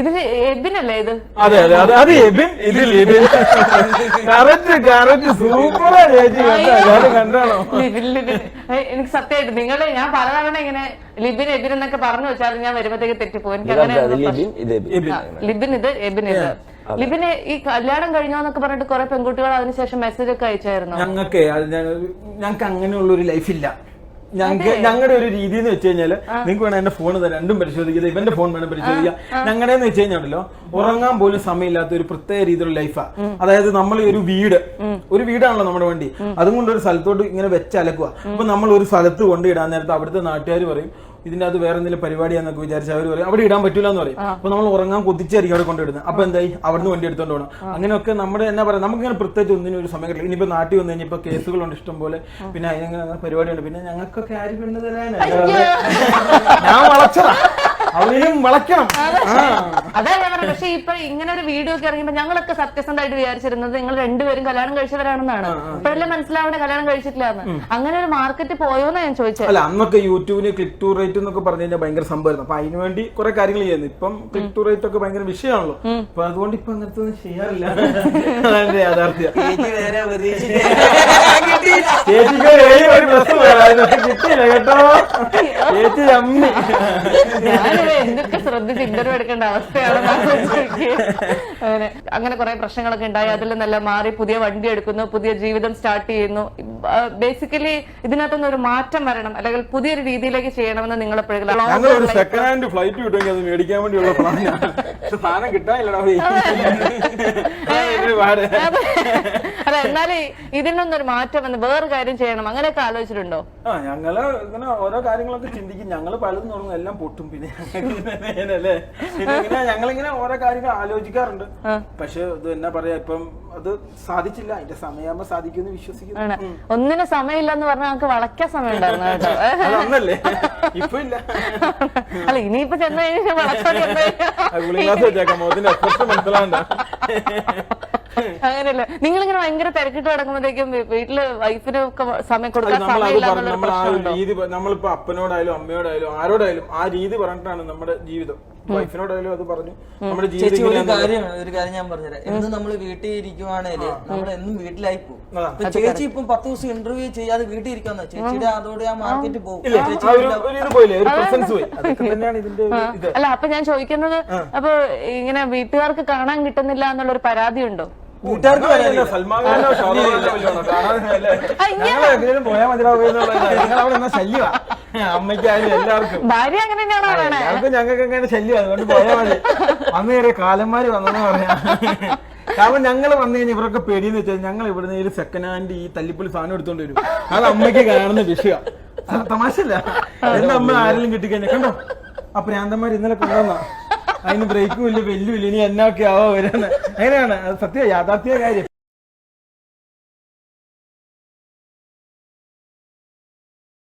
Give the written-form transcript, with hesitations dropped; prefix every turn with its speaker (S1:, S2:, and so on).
S1: ഇതില് എബിനല്ലേ ഇത്?
S2: അതെ അതെ അതെ അത് എബിൻ ഇതിൽ എബിൻ. കറക്റ്റ് സൂപ്പറാ ചേച്ചി, കണ്ടാണോ?
S1: എനിക്ക് സത്യമായിട്ട് നിങ്ങള് ഞാൻ പലതവണ ഇങ്ങനെ ലിബിൻ എബിൻ എന്നൊക്കെ പറഞ്ഞു വെച്ചാൽ ഞാൻ വരുമ്പോഴത്തേക്ക് തെറ്റിപ്പോകും. എനിക്ക് അങ്ങനെ ലിബിൻ ഇത് എബിൻ ഇത്. ലിബിന് ഈ കല്യാണം കഴിഞ്ഞോന്നൊക്കെ പറഞ്ഞിട്ട് കുറെ പെൺകുട്ടികൾ അതിനുശേഷം മെസ്സേജ് ഒക്കെ അയച്ചായിരുന്നു.
S2: ഞങ്ങൾക്ക് അങ്ങനെയുള്ള ഒരു ലൈഫില്ല. ഞങ്ങളുടെ ഒരു രീതി എന്ന് വെച്ച് കഴിഞ്ഞാല് നിങ്ങൾക്ക് വേണം എന്റെ ഫോൺ രണ്ടും പരിശോധിക്കുക, ഇവന്റെ ഫോൺ വേണം പരിശോധിക്കുക. ഞങ്ങളുടെ എന്ന് വെച്ച് കഴിഞ്ഞാണല്ലോ ഉറങ്ങാൻ പോലും സമയമില്ലാത്ത ഒരു പ്രത്യേക രീതിയിലുള്ള ലൈഫാ. അതായത് നമ്മൾ ഒരു വീടാണല്ലോ നമ്മുടെ വണ്ടി, അതുകൊണ്ട് ഒരു സ്ഥലത്തോട്ട് ഇങ്ങനെ വെച്ചലക്കുക. അപ്പൊ നമ്മൾ ഒരു സ്ഥലത്ത് കൊണ്ടിടാൻ നേരത്തെ അവിടുത്തെ നാട്ടുകാർ പറയും ഇതിന്റെ അത് വേറെ എന്തെങ്കിലും പരിപാടിയാന്നൊക്കെ വിചാരിച്ച് അവർ പറയും അവിടെ ഇടാൻ പറ്റൂല എന്ന് പറയും. അപ്പൊ നമ്മൾ ഉറങ്ങാൻ കൊതിച്ചായിരിക്കും അവിടെ കൊണ്ടിടുന്നത്. അപ്പൊ എന്തായി അവിടുന്ന് വണ്ടി എടുത്തോണ്ട് പോകണം. അങ്ങനെയൊക്കെ നമ്മുടെ എന്നാ പറയാ നമുക്കിങ്ങനെ പ്രത്യേകിച്ച് ഒന്നിനും ഒരു സമയം കിട്ടില്ല. ഇനിയിപ്പോ നാട്ടിൽ വന്നു കഴിഞ്ഞാൽ ഇപ്പൊ കേസുകളുണ്ട് ഇഷ്ടം പോലെ, പിന്നെ അതിനങ്ങനെ പരിപാടിയുണ്ട്. പിന്നെ ഞങ്ങൾക്കൊക്കെ ആര് പെണ്ണ് തരാനാ, ഞാൻ വളച്ചതാ, അവരെയും വളയ്ക്കണം.
S1: അതാ ഞാൻ പറഞ്ഞത്. പക്ഷെ ഇപ്പൊ ഇങ്ങനെ ഒരു വീഡിയോ ഒക്കെ ഇറങ്ങിയപ്പോ ഞങ്ങളൊക്കെ സത്യസന്ധമായിട്ട് വിചാരിച്ചിരുന്നത് നിങ്ങൾ രണ്ടുപേരും കല്യാണം കഴിച്ചവരാണെന്നാണ്. ഇപ്പോഴല്ലേ മനസ്സിലാവണേ കല്യാണം കഴിച്ചിട്ടില്ലാന്ന്. അങ്ങനെ ഒരു മാർക്കറ്റ് പോയോന്നാ ഞാൻ ചോദിച്ചത്.
S2: അല്ല അന്നൊക്കെ യൂട്യൂബിന് ക്ലിക്ക് ടു റേറ്റ് എന്നൊക്കെ പറഞ്ഞു കഴിഞ്ഞാൽ ഭയങ്കര സംഭവമായിരുന്നു. അപ്പൊ അതിന് വേണ്ടി കുറെ കാര്യങ്ങൾ ചെയ്യുന്നു. ഇപ്പം ക്ലിക്ക് ടു റേറ്റ് ഒക്കെ ഭയങ്കര വിഷയമാണല്ലോ. അപ്പൊ അതുകൊണ്ട് ഇപ്പൊ അങ്ങനത്തെ ഒന്നും ചെയ്യാറില്ല. അതെ യാഥാർത്ഥ്യം. ചേച്ചിക്ക് ഒരു പ്രശ്നം കിട്ടിയില്ല കേട്ടോ, ചേച്ചി അമ്മി.
S1: ഞാനിത് എന്തൊക്കെ ശ്രദ്ധിച്ച് ഇന്റർവ്യൂ എടുക്കേണ്ട അവസ്ഥയാണ്. അങ്ങനെ കുറെ പ്രശ്നങ്ങളൊക്കെ ഉണ്ടായി. അതിൽ നല്ല മാറി പുതിയ വണ്ടി എടുക്കുന്നു, പുതിയ ജീവിതം സ്റ്റാർട്ട് ചെയ്യുന്നു. ബേസിക്കലി ഇതിനകത്തൊന്നും ഒരു മാറ്റം വരണം, അല്ലെങ്കിൽ പുതിയൊരു രീതിയിലേക്ക് ചെയ്യണമെന്ന് നിങ്ങൾ
S2: എപ്പോഴെങ്കിലും സെക്കൻഡ് ഹാൻഡ് ഫ്ലൈറ്റ് കിട്ടുമെങ്കിൽ അത് മേടിക്കാൻ വേണ്ടിയുള്ള പ്ലാനാണ്. സാധനം കിട്ടാനില്ലടാ.
S1: അതെ, എന്നാലും ഇതിനൊന്നും ഒരു മാറ്റം വന്ന് വേറെ കാര്യം ചെയ്യണം അങ്ങനെയൊക്കെ ആലോചിച്ചിട്ടുണ്ടോ?
S2: ഞങ്ങള് ഇങ്ങനെ ഓരോ കാര്യങ്ങളൊക്കെ ചിന്തിക്കും. ഞങ്ങള് പലതും തുടങ്ങും, എല്ലാം പൊട്ടും. പിന്നെ അല്ലേ പിന്നെ ഞങ്ങളിങ്ങനെ ഓരോ കാര്യങ്ങൾ ആലോചിക്കാറുണ്ട്. പക്ഷെ ഇത് എന്നാ പറയാ, ഇപ്പം അത് സാധിച്ചില്ല. അതിന്റെ സമയമാകുമ്പോ സാധിക്കുമെന്ന് വിശ്വസിക്കുന്നു.
S1: ഒന്നിനും സമയമില്ലെന്ന് പറഞ്ഞാൽ നമുക്ക് വളയ്ക്കാൻ സമയം ഉണ്ടായിരുന്നു കേട്ടോ.
S2: അന്നല്ലേ, ഇപ്പൊ ഇല്ല.
S1: അല്ല ഇനിയിപ്പോ ചെന്ന് കഴിഞ്ഞാൽ
S2: മനസ്സിലാണ്ട.
S1: അങ്ങനെയല്ല, നിങ്ങളിങ്ങനെ ഭയങ്കര തിരക്കിട്ട് കിടക്കുമ്പോഴത്തേക്കും വീട്ടില് വൈഫിനൊക്കെ സമയം കൊടുക്കാൻ
S2: നമ്മളിപ്പോ അപ്പനോടായാലും അമ്മയോടായാലും ആരോടായാലും ആ രീതി പറഞ്ഞിട്ടാണ് നമ്മുടെ ജീവിതം. വൈഫിനോടായാലും അത് പറഞ്ഞു നമ്മുടെ ജീവിതം.
S3: ഒരു കാര്യം ഞാൻ പറഞ്ഞുതരാം. എന്ന് നമ്മള് വീട്ടിൽ ഇരിക്കുവാണേല് നമ്മളെന്നും വീട്ടിലായി പോകും. ചേച്ചി ഇപ്പം 10 ദിവസം ഇന്റർവ്യൂ ചെയ്യാതെ വീട്ടിൽ ഇരിക്കാന്ന് ചേച്ചിയുടെ അതോടെ ആ മാർക്കറ്റ് പോകും.
S1: അല്ല അപ്പൊ ഞാൻ ചോദിക്കുന്നത്, അപ്പൊ ഇങ്ങനെ വീട്ടുകാർക്ക് കാണാൻ കിട്ടുന്നില്ല എന്നുള്ള ഒരു പരാതി ഉണ്ടോ?
S2: വീട്ടുകാർക്ക് പോയാൽ മതിയാവുന്ന ശല്യമാ അമ്മയ്ക്കായാലും എല്ലാവർക്കും.
S1: ഭാര്യ അങ്ങനെ
S2: എല്ലാവർക്കും ഞങ്ങൾക്ക് അങ്ങനെ ശല്യം. അതുകൊണ്ട് പോയാൽ മതി. അന്ന് കയറിയ കാലന്മാര് വന്നെന്ന് പറയാം. കാരണം ഞങ്ങൾ വന്നു കഴിഞ്ഞാൽ ഇവരൊക്കെ പേടിയെന്ന് വെച്ചാൽ ഞങ്ങൾ ഇവിടുന്ന് ഒരു സെക്കൻഡ് ഹാൻഡ് ഈ തല്ലിപ്പൊളി സാധനം എടുത്തോണ്ട് വരും. അത് അമ്മയ്ക്ക് കാണുന്ന വിഷയം. തമാശല്ല. എന്റെ അമ്മ ആരെങ്കിലും കിട്ടിക്കഴിഞ്ഞാൽ കണ്ടോ ആ പ്രാന്തന്മാർ ഇന്നലെ കൊണ്ടുവന്ന അതിന് ബ്രേക്കും ഇല്ല വെല്ലുമില്ല, ഇനി എന്നൊക്കെ ആവോ വരുന്നത്. അങ്ങനെയാണ് സത്യം യാഥാർത്ഥ്യ കാര്യം.